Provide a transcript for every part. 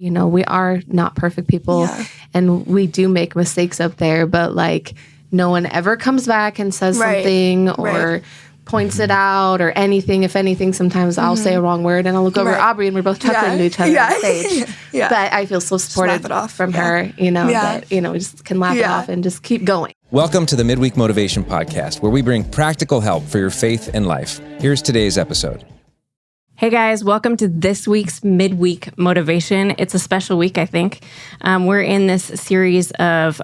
You know, we are not perfect people and we do make mistakes up there, but like no one ever comes back and says something or points it out or anything. If anything, sometimes I'll say a wrong word and I'll look over at Aubrey and we're both chuckling to each other on stage. But I feel so supported from her, you know, that, you know, we just can laugh it off and just keep going. Welcome to the Midweek Motivation Podcast, where we bring practical help for your faith and life. Here's today's episode. Hey guys, welcome to this week's Midweek Motivation. It's a special week, I think. We're in this series of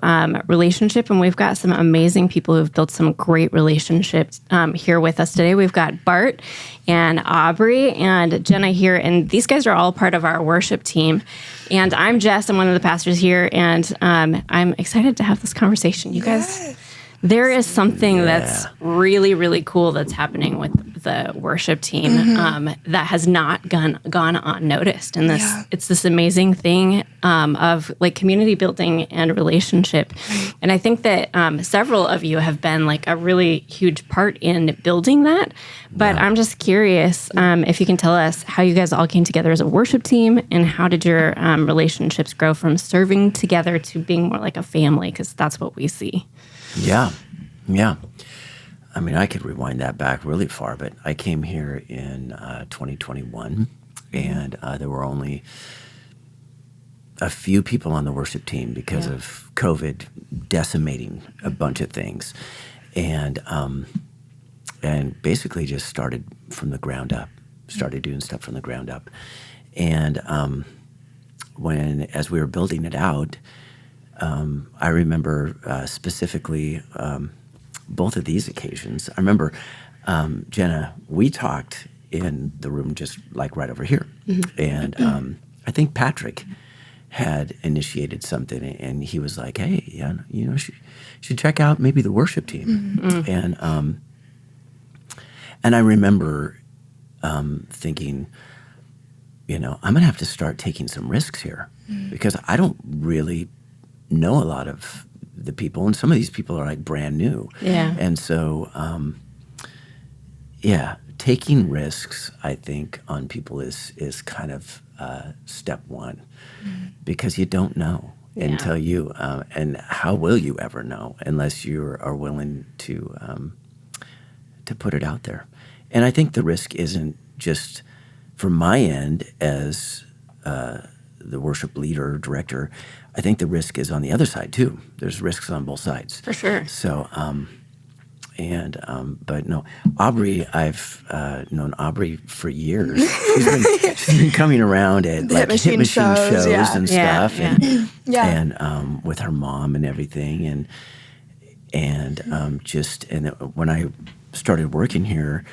relationship, and we've got some amazing people who've built some great relationships here with us today. We've got Bart and Aubrey and Jenna here, and these guys are all part of our worship team. And I'm Jess, I'm one of the pastors here, and I'm excited to have this conversation. You guys, there is something that's really, really cool that's happening with the worship team that has not gone unnoticed. And it's this amazing thing of like community building and relationship. And I think that several of you have been like a really huge part in building that. But I'm just curious if you can tell us how you guys all came together as a worship team and how did your relationships grow from serving together to being more like a family, because that's what we see. Yeah. I mean, I could rewind that back really far, but I came here in 2021, and there were only a few people on the worship team because of COVID decimating a bunch of things, and basically just started from the ground up, started doing stuff from the ground up, and as we were building it out, I remember specifically both of these occasions. I remember, Jenna, we talked in the room just like right over here. And I think Patrick had initiated something, and he was like, hey, you know, should check out maybe the worship team. And I remember thinking, you know, I'm going to have to start taking some risks here because I don't really know a lot of the people, and some of these people are like brand new. And so, taking risks, I think, on people is kind of step one, because you don't know until you, and how will you ever know unless you are willing to put it out there. And I think the risk isn't just from my end as the worship leader or director. I think the risk is on the other side too. There's risks on both sides. For sure. So, but no, Aubrey, I've known Aubrey for years. She's been coming around at like hit machine shows and stuff, and with her mom and everything, and when I started working here,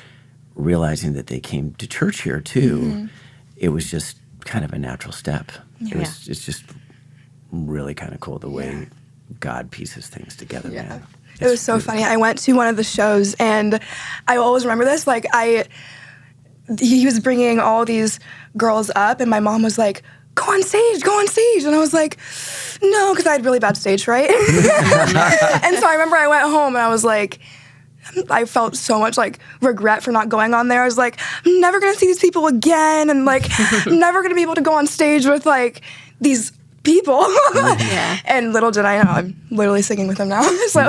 realizing that they came to church here too, it was just kind of a natural step. It's just really kind of cool the way God pieces things together, man. It was so funny. I went to one of the shows, and I always remember this. Like, he was bringing all these girls up, and my mom was like, go on stage. And I was like, no, because I had really bad stage fright. And so I remember I went home, and I was like, I felt so much like regret for not going on there. I was like, I'm never going to see these people again. And like, I'm never going to be able to go on stage with like these people. And little did I know, I'm literally singing with them now. So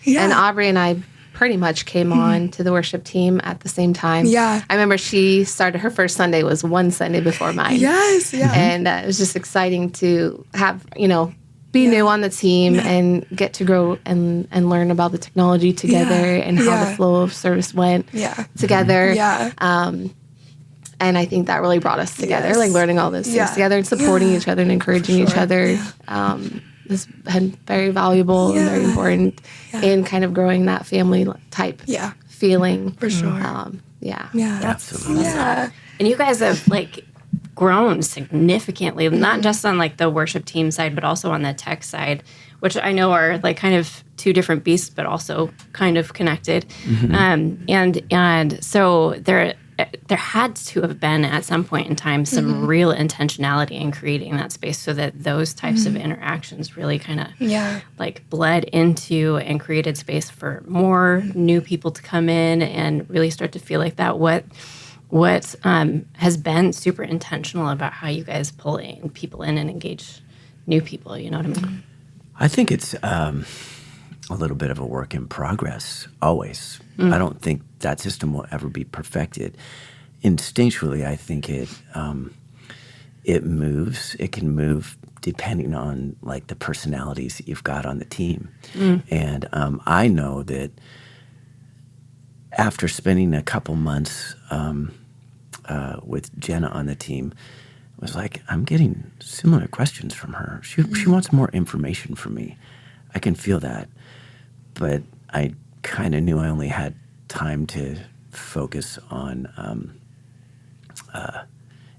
And Aubrey and I pretty much came on to the worship team at the same time. I remember she started, her first Sunday was one Sunday before mine. And it was just exciting to have, you know, be new on the team and get to grow and learn about the technology together and how the flow of service went together. And I think that really brought us together, like learning all those things together and supporting each other and encouraging each other. Has been very valuable and very important in kind of growing that family type feeling. For sure. Absolutely. And you guys have like grown significantly, not just on like the worship team side, but also on the tech side, which I know are like kind of two different beasts, but also kind of connected. And so there had to have been at some point in time some real intentionality in creating that space so that those types of interactions really kind of like bled into and created space for more new people to come in and really start to feel like that what what has been super intentional about how you guys pull in people in and engage new people? You know what I mean? I think it's a little bit of a work in progress, always. I don't think that system will ever be perfected. Instinctually, I think it moves. It can move depending on like the personalities that you've got on the team. And I know that after spending a couple months with Jenna on the team, it was like, I'm getting similar questions from her. She wants more information from me. I can feel that. But I kind of knew I only had time to focus on,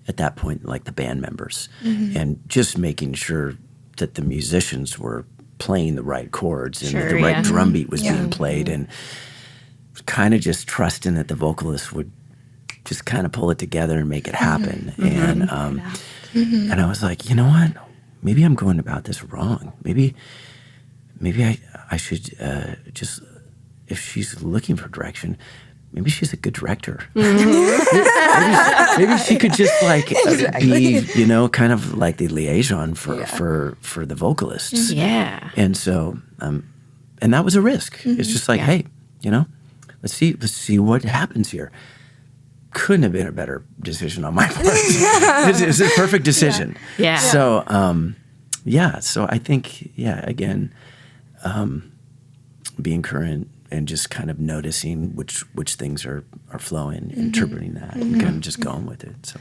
at that point, like the band members and just making sure that the musicians were playing the right chords and that the right drum beat was being played, and kind of just trusting that the vocalist would just kind of pull it together and make it happen. And and I was like, you know what? Maybe I'm going about this wrong. Maybe I should just, if she's looking for direction, maybe she's a good director. maybe she could just like be, you know, kind of like the liaison for the vocalists. Yeah. And so, and that was a risk. It's just like, hey, you know, let's see what happens here. Couldn't have been a better decision on my part. It's a perfect decision. Yeah. So, so I think, again, being current and just kind of noticing which things are flowing, interpreting that, and kind of just going with it. So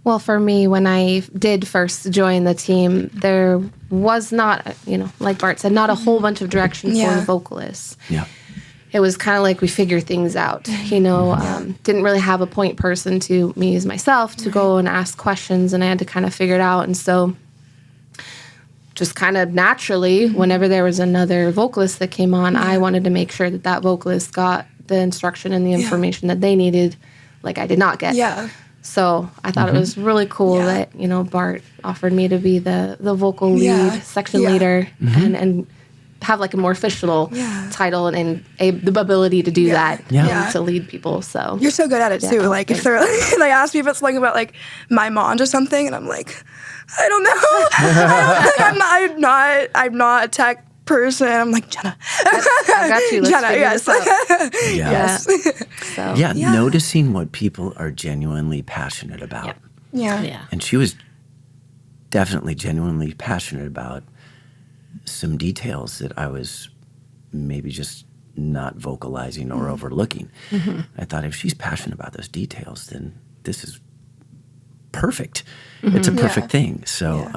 Well, for me, when I did first join the team, there was not, like Bart said, not a whole bunch of direction for the vocalists. Yeah. It was kind of like we figured things out, didn't really have a point person to me as myself to go and ask questions, and I had to kind of figure it out. And so just kind of naturally, whenever there was another vocalist that came on, I wanted to make sure that vocalist got the instruction and the information that they needed, like I did not get. Yeah. So I thought it was really cool that, Bart offered me to be the vocal lead, section leader, and have like a more official title and the ability to do that, to lead people. So you're so good at it too. Like if they're they ask me if it's something about like my mom or something, and I'm like, I don't know. I'm not a tech person. I'm like, Jenna. I got you. Let's Jenna, yes. Yes. Noticing what people are genuinely passionate about. Yeah. And she was definitely genuinely passionate about some details that I was maybe just not vocalizing or overlooking. I thought, if she's passionate about those details, then this is perfect. It's a perfect thing. So,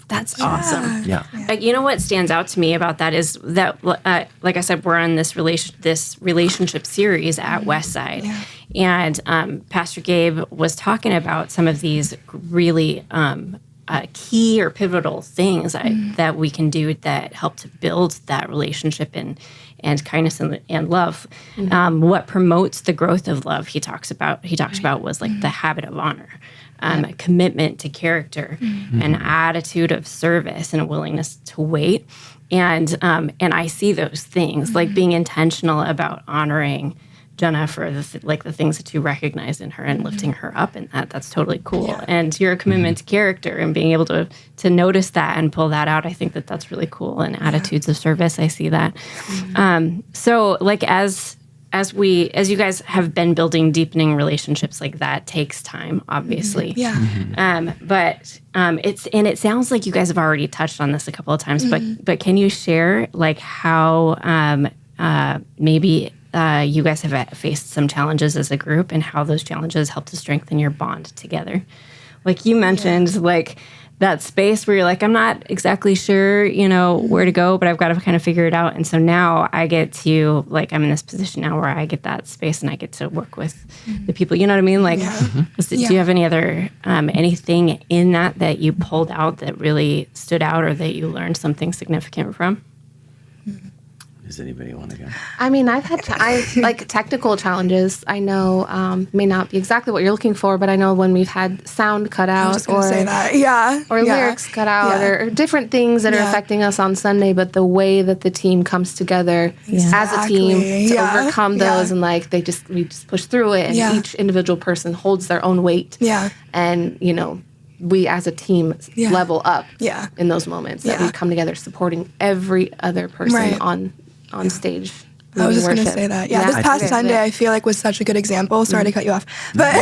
That's awesome. Yeah. You know what stands out to me about that is that, like I said, we're on this relationship series at Westside, and Pastor Gabe was talking about some of these really key or pivotal things that we can do that help to build that relationship and kindness and love. What promotes the growth of love he talks about was like the habit of honor, a commitment to character, an attitude of service, and a willingness to wait. And I see those things like being intentional about honoring Jenna for the things that you recognize in her and lifting her up, and that's totally cool. Yeah. And your commitment to character and being able to notice that and pull that out, I think that's really cool. And attitudes of service, I see that. So like as you guys have been building, deepening relationships, like that takes time, obviously. But it sounds like you guys have already touched on this a couple of times, but can you share like how maybe you guys have faced some challenges as a group and how those challenges help to strengthen your bond together? Like you mentioned, like that space where you're like, I'm not exactly sure, where to go, but I've got to kind of figure it out. And so now I get to, like, I'm in this position now where I get that space and I get to work with the people, you know what I mean? Like, do you have any other, anything in that you pulled out that really stood out or that you learned something significant from? Does anybody want to go? I mean, I've had like technical challenges. I know may not be exactly what you're looking for, but I know when we've had sound cut out or say that. or lyrics cut out or different things that are affecting us on Sunday, but the way that the team comes together as a team to overcome those and like we just push through it, and each individual person holds their own weight. And we as a team level up in those moments that we come together supporting every other person on stage. I was just going to say that. This past Sunday, I feel like was such a good example. Sorry to cut you off, but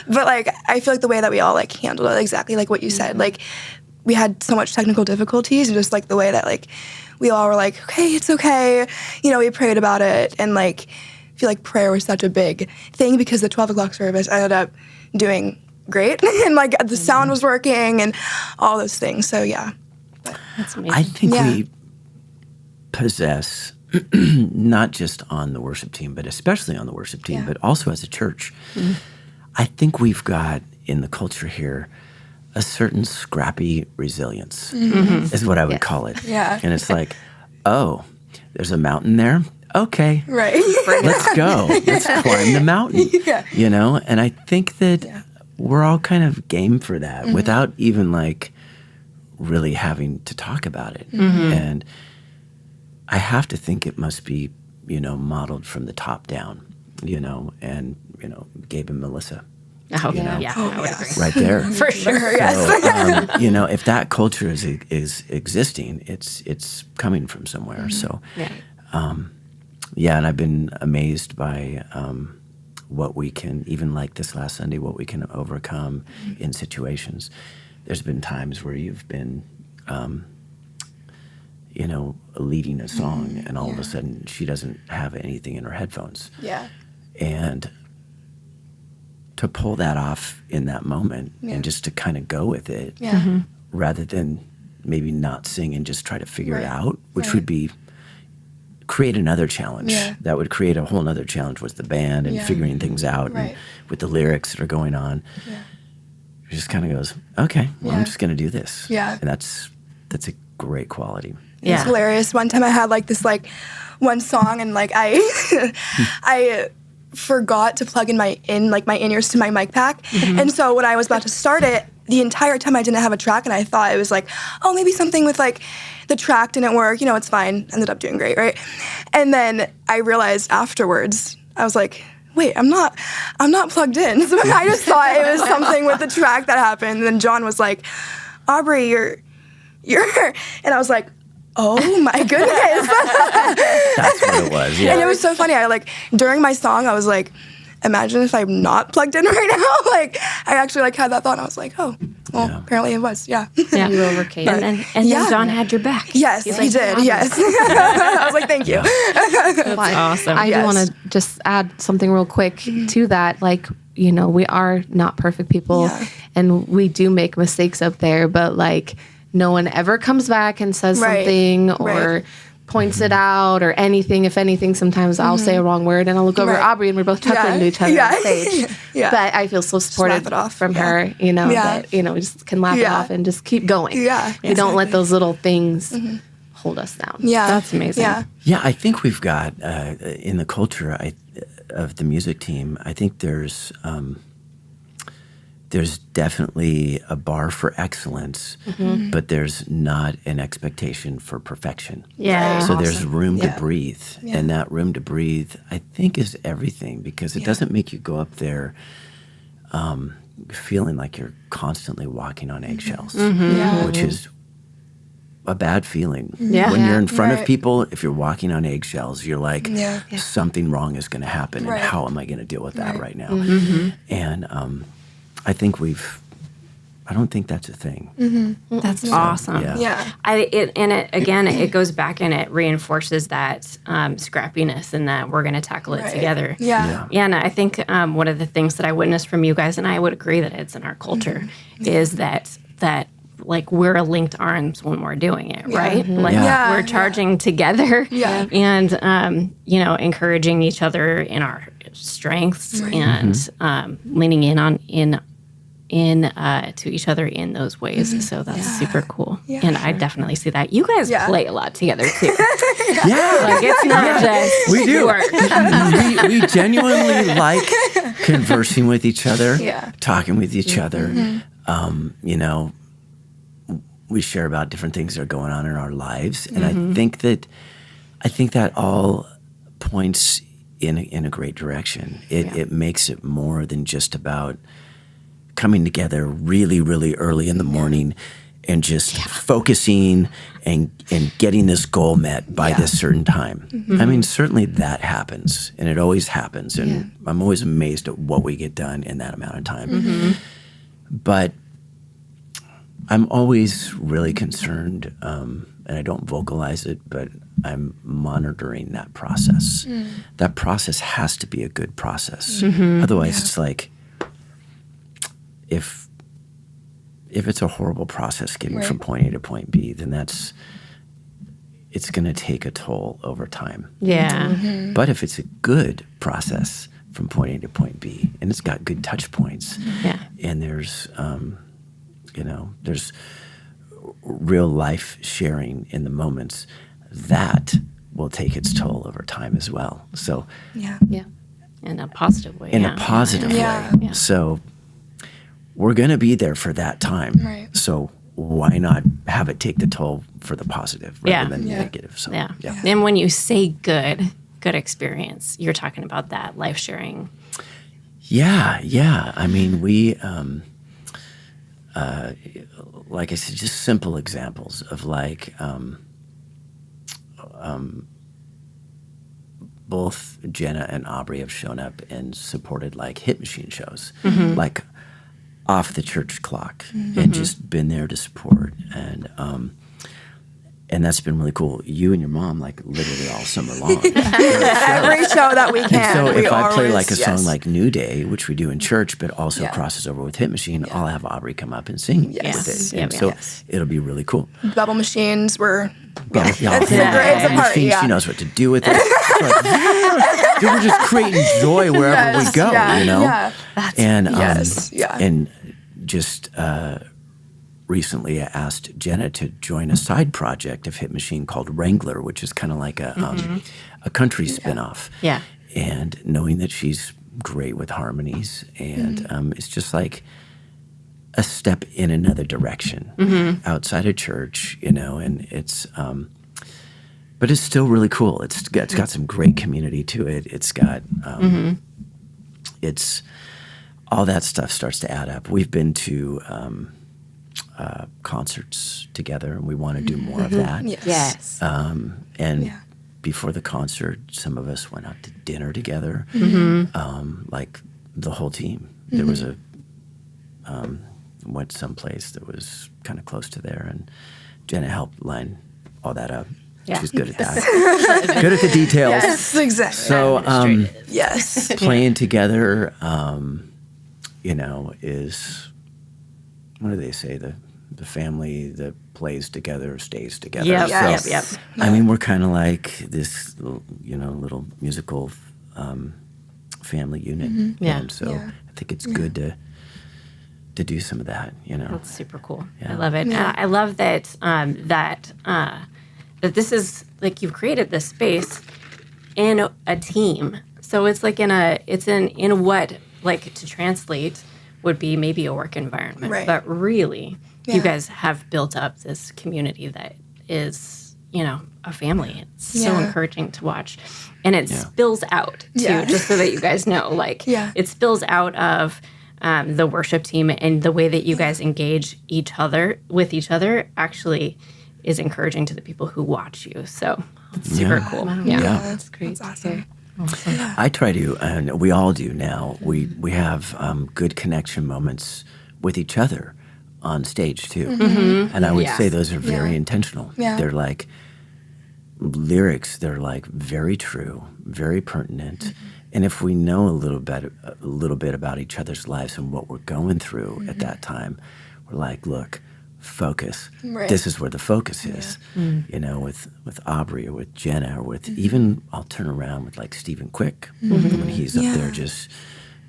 but like I feel like the way that we all like handled it, exactly like what you said, like we had so much technical difficulties, and just like the way that like we all were like, okay, it's okay, we prayed about it, and like I feel like prayer was such a big thing because the 12 o'clock service ended up doing great, and like the sound was working and all those things. So that's amazing. I think we possess, not just on the worship team, but especially on the worship team, but also as a church. I think we've got in the culture here a certain scrappy resilience, is what I would call it. And it's like, oh, there's a mountain there. Okay, let's go. Let's climb the mountain. And I think that we're all kind of game for that without even like really having to talk about it. And I have to think it must be, modeled from the top down, and, Gabe and Melissa. I would agree. Right there. For sure, so, if that culture is existing, it's coming from somewhere. So, and I've been amazed by what we can, even like this last Sunday, what we can overcome in situations. There's been times where you've been, leading a song, and all of a sudden she doesn't have anything in her headphones. And to pull that off in that moment and just to kind of go with it rather than maybe not sing and just try to figure it out, which would be create another challenge. That would create a whole nother challenge with the band and figuring things out and with the lyrics that are going on. It just kind of goes, okay, well, I'm just going to do this. And that's a great quality. It's hilarious. One time I had like this like one song, and like I forgot to plug in my in-ears to my mic pack. And so when I was about to start it, the entire time I didn't have a track, and I thought it was like, oh, maybe something with like the track didn't work. It's fine. Ended up doing great, right? And then I realized afterwards, I was like, wait, I'm not plugged in. So I just thought it was something with the track that happened. And then John was like, Aubrey, you're, and I was like, oh my goodness. That's what it was, And it was so funny. I like, during my song, I was like, imagine if I'm not plugged in right now. Like, I actually like had that thought, and I was like, oh, well, apparently it was, You overcame. And then John had your back. Yes, he did, yes. I was like, thank you. That's awesome. I do want to just add something real quick to that. Like, we are not perfect people, and we do make mistakes up there, but like, no one ever comes back and says something or points it out or anything. If anything, sometimes I'll say a wrong word and I'll look over at Aubrey and we're both chuckling to each other on stage. But I feel so supported from her, that, we just can laugh it off and just keep going. We don't let those little things hold us down. That's amazing. I think we've got, in the culture of the music team, I think there's definitely a bar for excellence, but there's not an expectation for perfection. So there's room to breathe. And that room to breathe, I think, is everything, because it doesn't make you go up there feeling like you're constantly walking on eggshells, which is a bad feeling. When you're in front of people, if you're walking on eggshells, you're like, something wrong is going to happen, and how am I going to deal with that right now? And I think I don't think that's a thing. That's awesome. It goes back and it reinforces that scrappiness and that we're going to tackle it together. And I think one of the things that I witnessed from you guys, and I would agree that it's in our culture, is that like we're linked arms when we're doing it, right? Like we're charging together and, encouraging each other in our strengths and leaning in in to each other in those ways. So that's super cool. Yeah, and I definitely see that. You guys play a lot together too. Like it's not just we do. Work. we genuinely like conversing with each other, talking with each other. You know, we share about different things that are going on in our lives, and I think that all points in a great direction. It makes it more than just about coming together really, really early in the morning and just focusing and getting this goal met by this certain time. I mean, certainly that happens, and it always happens, and I'm always amazed at what we get done in that amount of time. But I'm always really concerned, and I don't vocalize it, but I'm monitoring that process. That process has to be a good process. Otherwise, it's like, if it's a horrible process getting from point A to point B, then it's going to take a toll over time. Yeah. But if it's a good process from point A to point B, and it's got good touch points, and there's there's real life sharing in the moments, that will take its toll over time as well. So in a positive way. In a positive way. Yeah. So we're going to be there for that time. Right. So why not have it take the toll for the positive rather than negative? So And when you say good experience, you're talking about that life sharing. Yeah. I mean, we like I said, just simple examples of like both Jenna and Aubrey have shown up and supported like hit machine shows, like off the church clock, and just been there to support. And that's been really cool. You and your mom, like literally all summer long. Every show that we can. And so if I play like a song like New Day, which we do in church, but also crosses over with Hit Machine, I'll have Aubrey come up and sing with it. And so it'll be really cool. Bubble machines were... It's a party. She knows what to do with it. Like, dude, we're just creating joy wherever we go, you know? Yeah. And just... recently I asked Jenna to join a side project of Hit Machine called Wrangler, which is kind of like a country spinoff. Yeah. And knowing that she's great with harmonies, and it's just like a step in another direction outside of church, you know, and it's but it's still really cool. It's got some great community to it. It's got it's all that stuff starts to add up. We've been to concerts together, and we want to do more of that. Yes. Before the concert, some of us went out to dinner together, like the whole team. There was went someplace that was kind of close to there, and Jenna helped line all that up. Yeah. She's good at that. Good at the details. Yes, exactly. So, yes, playing together, you know, is, what do they say? The family that plays together stays together. Yep. I mean, we're kind of like this, you know, little musical family unit. And so I think it's good to do some of that, you know. That's super cool. I love it. I love that that this is like, you've created this space in a team. So it's like in what, like, to translate would be maybe a work environment, but really you guys have built up this community that is, you know, a family. It's so encouraging to watch, and it spills out too, just so that you guys know, like it spills out of the worship team, and the way that you guys engage with each other actually is encouraging to the people who watch you. So it's super cool. Wow. Yeah, that's great. That's awesome. Awesome. I try to, and we all do now. We have good connection moments with each other on stage too, and I would say those are very intentional. They're like lyrics. They're like very true, very pertinent. And if we know a little bit about each other's lives and what we're going through at that time, we're like, look, focus. This is where the focus is. You know, with Aubrey or with Jenna, or with even, I'll turn around with like Stephen Quick when he's up there just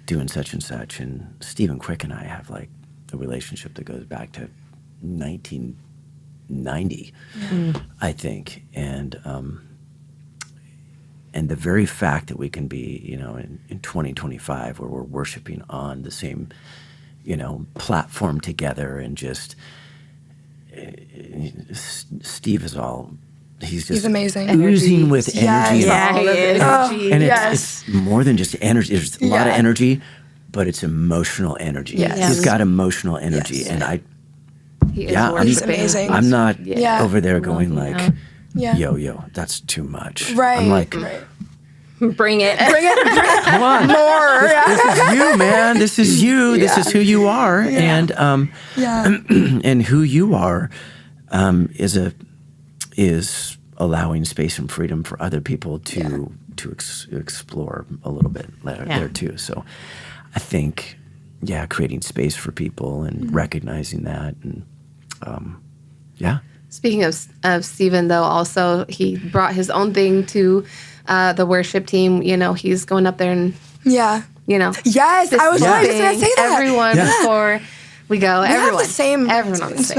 doing such and such. And Stephen Quick and I have like a relationship that goes back to 1990, I think. And the very fact that we can be, in 2025 where we're worshiping on the same, platform together and just, Steve is he's amazing. Oozing with energy. Yes. He is. And it's more than just energy. There's a lot of energy, but it's emotional energy. Yes. He's got emotional energy. Yes. And He's amazing. I'm not over there going like, Yeah. yo, that's too much. Right. I'm like, Bring it. come on. More. This is you, man. This is you. This is who you are. And and who you are is allowing space and freedom for other people to explore a little bit there too. So I think, creating space for people and recognizing that, and Speaking of Stephen, though, also he brought his own thing to the worship team. He's going up there and Yes, I was just going to say that. Everyone before we go. We everyone have the same. Everyone on the stage.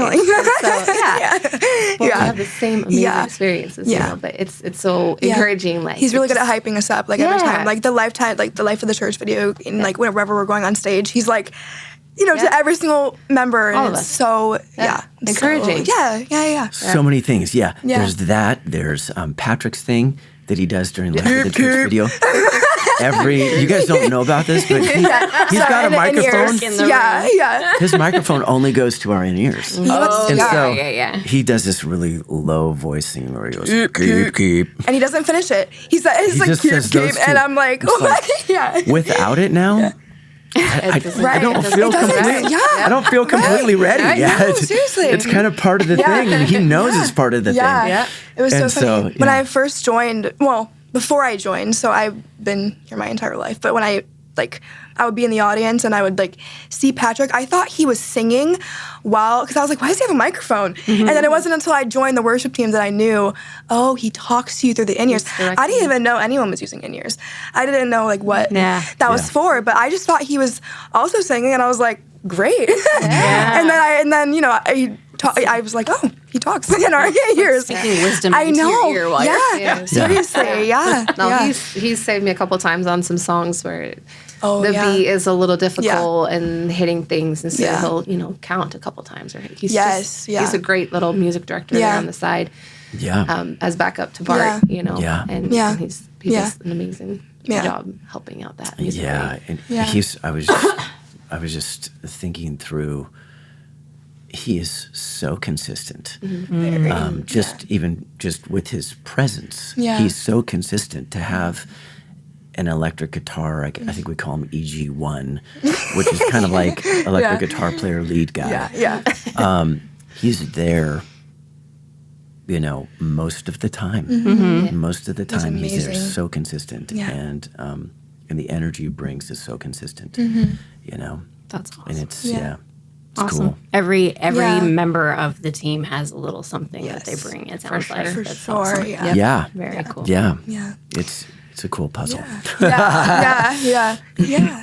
We have the same amazing experiences. But it's so encouraging. Like he's really good at hyping us up. Like every time, like the Life of the Church video, and like whenever we're going on stage, he's like, to every single member, and it's so encouraging. So many things. There's that. There's Patrick's thing that he does during Life of the Church video. You guys don't know about this, but he's got a microphone. His microphone only goes to our in-ears. He does this really low voice thing where he goes, keep. And he doesn't finish it. He's like, keep. And I'm like, without it now, I don't feel completely ready yet. Seriously. It's kind of part of the thing, and he knows it's part of the thing. It was so funny. When I first joined, before I joined, so I've been here my entire life, but when I would be in the audience and I would see Patrick, I thought he was singing because I was like, why does he have a microphone? And then it wasn't until I joined the worship team that I knew, he talks to you through the in-ears. I didn't even know anyone was using in-ears. I didn't know what that was for, but I just thought he was also singing, and I was like, great. And then I was like, he talks in our ears. Speaking wisdom I know. Your ear while Seriously. He's saved me a couple times on some songs where the beat is a little difficult and hitting things, and so he'll count a couple times. Or he's he's a great little music director there on the side. As backup to Bart. And he does an amazing job helping out that music. I was just thinking through. He is so consistent. Just with his presence, he's so consistent. To have an electric guitar, I think we call him EG1, which is kind of like electric guitar player lead guy. He's there, most of the time. Most of the time he's there, so consistent, and the energy he brings is so consistent. That's awesome. And it's awesome. Cool. Every member of the team has a little something that they bring. It sounds like for that's sure. Awesome. Very cool. It's a cool puzzle.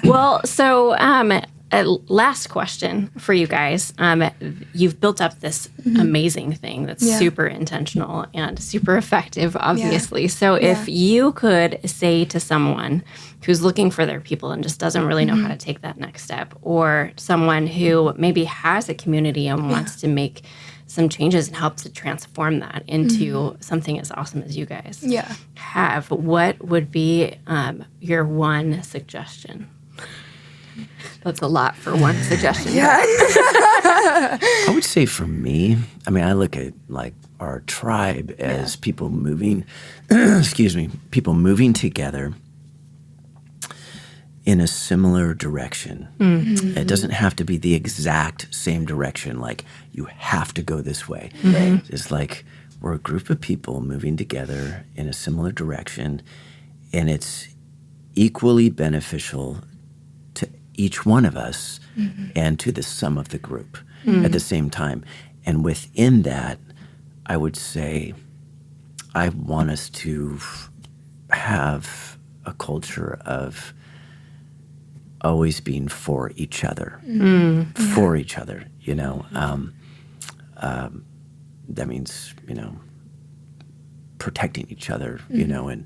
Well, so last question for you guys. You've built up this amazing thing that's super intentional and super effective, obviously. So if you could say to someone who's looking for their people and just doesn't really know how to take that next step, or someone who maybe has a community and wants to make some changes and help to transform that into something as awesome as you guys have, what would be your one suggestion? That's a lot for one suggestion. I would say for me, I look at our tribe as people moving, people moving together in a similar direction. It doesn't have to be the exact same direction, like you have to go this way. It's like we're a group of people moving together in a similar direction, and it's equally beneficial to each one of us and to the sum of the group at the same time. And within that, I would say I want us to have a culture of always being for each other, for each other, you know. That means, you know, protecting each other, you know, and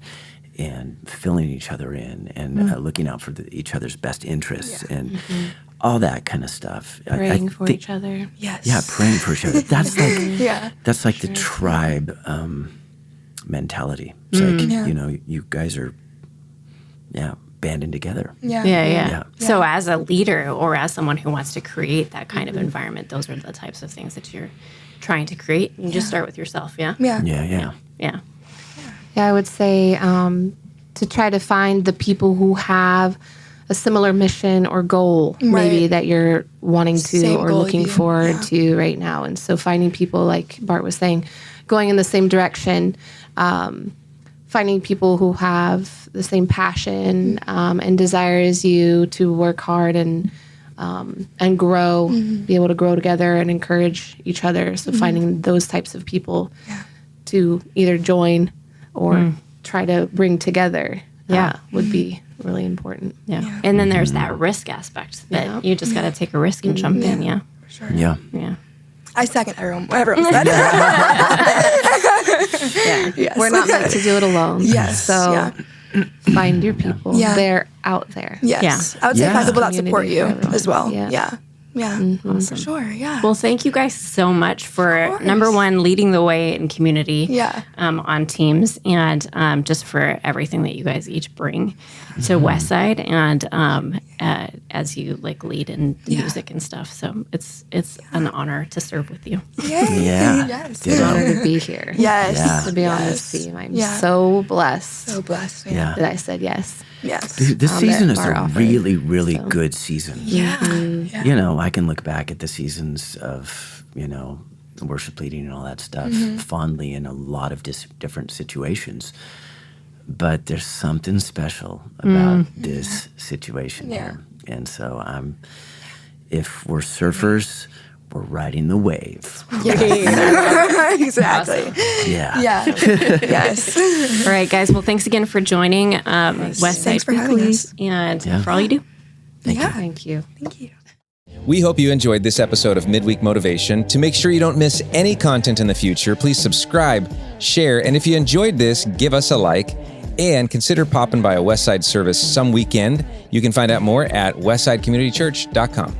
filling each other in, and looking out for each other's best interests, and all that kind of stuff. Praying for each other. Yes. Yeah, praying for each other. That's like that's like the tribe mentality. It's like, you know, you guys are banding together. Yeah. So as a leader or as someone who wants to create that kind of environment, those are the types of things that you're trying to create. You just start with yourself. Yeah, I would say to try to find the people who have a similar mission or goal, maybe that you're wanting to or looking forward to right now. And so finding people, like Bart was saying, going in the same direction, finding people who have the same passion and desire as you to work hard and grow, be able to grow together and encourage each other. So finding those types of people to either join or try to bring together would be really important. Yeah. And then there's that risk aspect that you just got to take a risk and jump in. Yeah. For sure. Yeah. I second what everyone said. Yes. We're not meant to do it alone. Yes. So find your people. They're out there. Yes. I would say find people that support you as well. Yeah. Awesome. For sure. Yeah. Well, thank you guys so much for number one, leading the way in community on teams, and just for everything that you guys each bring to Westside, and as you like lead in music and stuff. So it's an honor to serve with you. Yay. Yes. It's an honor to be here. Yes. To be on this team. I'm so blessed. So blessed. That I said yes. Yes. This season is a really, really good season. Yeah. You know, I can look back at the seasons of, you know, worship leading and all that stuff fondly in a lot of different situations. But there's something special about this situation here. And so if we're surfers, we're riding the wave. Exactly. Awesome. Yeah. Yes. All right, guys. Well, thanks again for joining Westside Weekly and for all you do. Thank you. Thank you. We hope you enjoyed this episode of Midweek Motivation. To make sure you don't miss any content in the future, please subscribe, share, and if you enjoyed this, give us a like, and consider popping by a Westside service some weekend. You can find out more at westsidecommunitychurch.com.